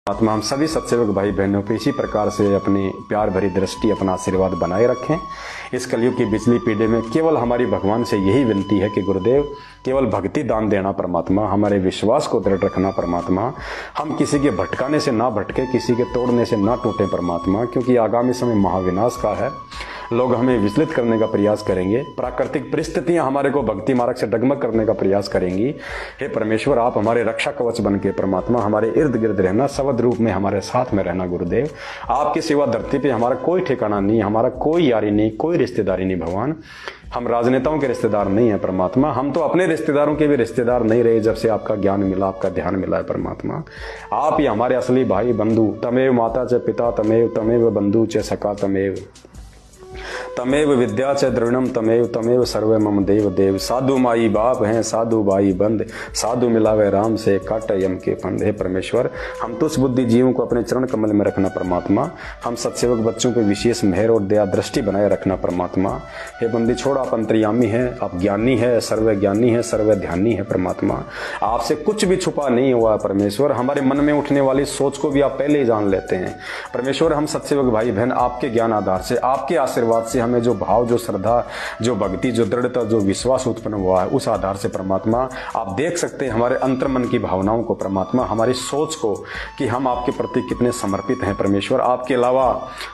आत्मा हम सभी सत्सेवक भाई बहनों पे इसी प्रकार से अपनी प्यार भरी दृष्टि, अपना आशीर्वाद बनाए रखें। इस कलयुग की बिजली पीढ़ी में केवल हमारी भगवान से यही विनती है कि गुरुदेव केवल भक्ति दान देना परमात्मा, हमारे विश्वास को दृढ़ रखना परमात्मा, हम किसी के भटकाने से ना भटके, किसी के तोड़ने से ना टूटे परमात्मा, क्योंकि आगामी समय महाविनाश का है। लोग हमें विचलित करने का प्रयास करेंगे, प्राकृतिक परिस्थितियां हमारे को भक्ति मार्ग से डगमग करने का प्रयास करेंगी। हे परमेश्वर, आप हमारे रक्षा कवच बन के परमात्मा हमारे इर्द गिर्द रहना, शब्द रूप में हमारे साथ में रहना। गुरुदेव, आपकी सिवा धरती पे हमारा कोई ठिकाना नहीं, हमारा कोई यारी नहीं, कोई रिश्तेदारी नहीं। भगवान, हम राजनेताओं के रिश्तेदार नहीं है परमात्मा, हम तो अपने रिश्तेदारों के भी रिश्तेदार नहीं रहे जब से आपका ज्ञान मिला, आपका ध्यान मिला है परमात्मा। आप ही हमारे असली भाई बंधु, तमेव माता च पिता तमेव, तमेव बंधु च सखा तमेव, तमेव विद्या च द्रविणम तमेव, तमेव सर्व मम देव देव। साधु माई बाप हैं, साधु भाई बंद, साधु मिलावे राम से काट यम के फंद। हे परमेश्वर, हम तुच्छ बुद्धि जीवों को अपने चरण कमल में रखना परमात्मा, हम सत्सेवक बच्चों पे विशेष मेहर और दया दृष्टि बनाए रखना परमात्मा। हे बंदी छोड़, आप अंतर्यामी हैं, आप ज्ञानी है, सर्व ज्ञानी है, सर्व ध्यानी है परमात्मा। आपसे कुछ भी छुपा नहीं हुआ है परमेश्वर, हमारे मन में उठने वाली सोच को भी आप पहले ही जान लेते हैं परमेश्वर। हम सत्सेवक भाई बहन आपके ज्ञान आधार से, आपके आशीर्वाद से हमें जो भाव, जो श्रद्धा, जो भक्ति, जो दृढ़ता, जो विश्वास उत्पन्न हुआ है, उस आधार से परमात्मा आप देख सकते हैं हमारे अंतर्मन की भावनाओं को परमात्मा, हमारी सोच को कि हम आपके प्रति कितने समर्पित हैं परमेश्वर। आपके अलावा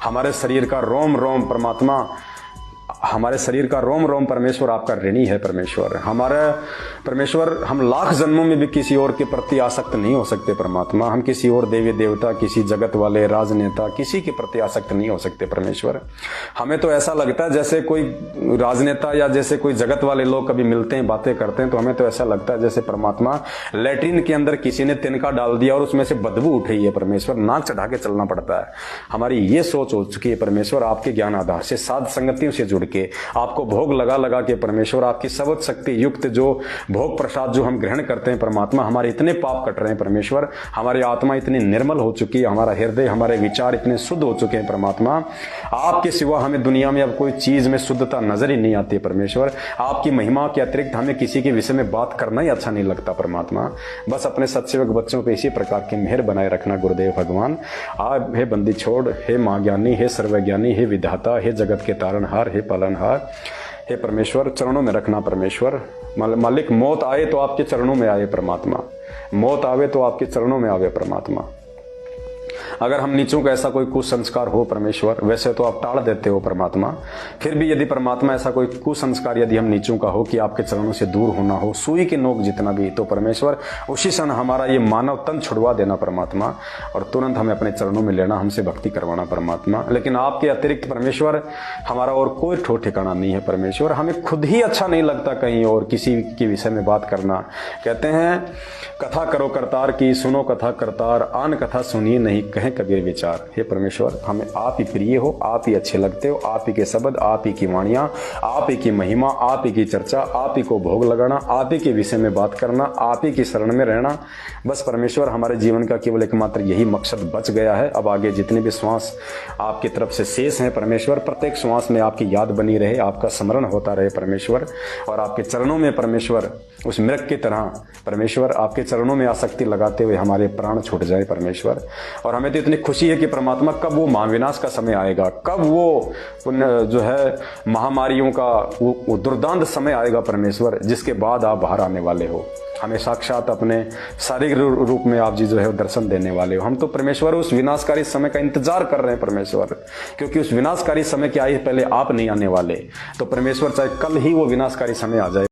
हमारे शरीर का रोम रोम परमात्मा, हमारे शरीर का रोम रोम परमेश्वर आपका ऋणी है परमेश्वर। हमारे परमेश्वर, हम लाख जन्मों में भी किसी और के प्रति आसक्त नहीं हो सकते परमात्मा, हम किसी और देवी देवता, किसी जगत वाले राजनेता, किसी के प्रति आसक्त नहीं हो सकते परमेश्वर। हमें तो ऐसा लगता है जैसे कोई राजनेता या जैसे कोई जगत वाले लोग कभी मिलते हैं, बातें करते हैं, तो हमें तो ऐसा लगता है जैसे परमात्मा लैट्रिन के अंदर किसी ने तिनका डाल दिया और उसमें से बदबू उठ रही है परमेश्वर, नाक चढ़ा के चलना पड़ता है। हमारी ये सोच हो चुकी है परमेश्वर, आपके ज्ञान आधार से, साध संगतियों से जुड़ के, आपको भोग लगा लगा के परमेश्वर, आपकी सबद शक्ति युक्त जो भोग प्रसाद जो हम ग्रहण करते हैं परमात्मा, हमारे इतने पाप कट रहे हैं परमेश्वर, हमारी आत्मा इतनी निर्मल हो चुकी है, हमारा हृदय, हमारे विचार इतने शुद्ध हो चुके हैं परमात्मा। आपके सिवा हमें दुनिया में अब कोई चीज में शुद्धता नजर ही नहीं आती है परमेश्वर। आपकी महिमा के अतिरिक्त हमें किसी के विषय में बात करना ही अच्छा नहीं लगता परमात्मा। बस अपने सत्सेवक बच्चों पे इसी प्रकार की मेहर बनाए रखना गुरुदेव भगवान। आप हे बंदी छोड़, हे महाज्ञानी, हे सर्वज्ञानी, हे विधाता, हे जगत के तारणहार, हे पालनहार, हे परमेश्वर, चरणों में रखना परमेश्वर। मालिक, मौत आए तो आपके चरणों में आए परमात्मा, मौत आवे तो आपके चरणों में आवे परमात्मा। अगर हम नीचों का ऐसा कोई कुसंस्कार हो परमेश्वर, वैसे तो आप टाल देते हो परमात्मा, फिर भी यदि परमात्मा ऐसा कोई कुसंस्कार यदि हम नीचों का हो कि आपके चरणों से दूर होना हो, सुई की नोक जितना भी, तो परमेश्वर उसी क्षण हमारा ये मानव तन छुड़वा देना परमात्मा, और तुरंत हमें अपने चरणों में लेना, हमसे भक्ति करवाना परमात्मा। लेकिन आपके अतिरिक्त परमेश्वर हमारा और कोई ठोर ठिकाना नहीं है परमेश्वर। हमें खुद ही अच्छा नहीं लगता कहीं और किसी के विषय में बात करना। कहते हैं कथा करो करतार की, सुनो कथा करतार, आन कथा सुनिए नहीं कहें कबीर विचार। हे परमेश्वर, हमें आप ही प्रिय हो, आप ही अच्छे लगते हो, आप ही के शब्द, आप ही की वाणियां, आप ही की महिमा, आप ही की चर्चा, आप ही को भोग लगाना, आप ही के विषय में बात करना, आप ही की शरण में रहना। बस परमेश्वर, हमारे जीवन का केवल एकमात्र यही मकसद बच गया है। अब आगे जितने भी श्वास आपकी तरफ से शेष हैं परमेश्वर, प्रत्येक श्वास में आपकी याद बनी रहे, आपका स्मरण होता रहे परमेश्वर, और आपके चरणों में परमेश्वर उस मृग की तरह परमेश्वर आपके चरणों में आसक्ति लगाते हुए हमारे प्राण छूट जाए परमेश्वर। और हमें तो इतनी खुशी है कि परमात्मा कब वो महाविनाश का समय आएगा, कब वो जो है महामारियों का वो दुर्दांत समय आएगा परमेश्वर, जिसके बाद आप बाहर आने वाले हो, हमें साक्षात अपने शारीरिक रूप में आप जी जो है दर्शन देने वाले हो। हम तो परमेश्वर उस विनाशकारी समय का इंतजार कर रहे हैं परमेश्वर, क्योंकि उस विनाशकारी समय के आए पहले आप नहीं आने वाले। तो परमेश्वर चाहे कल ही वो विनाशकारी समय आ जाए।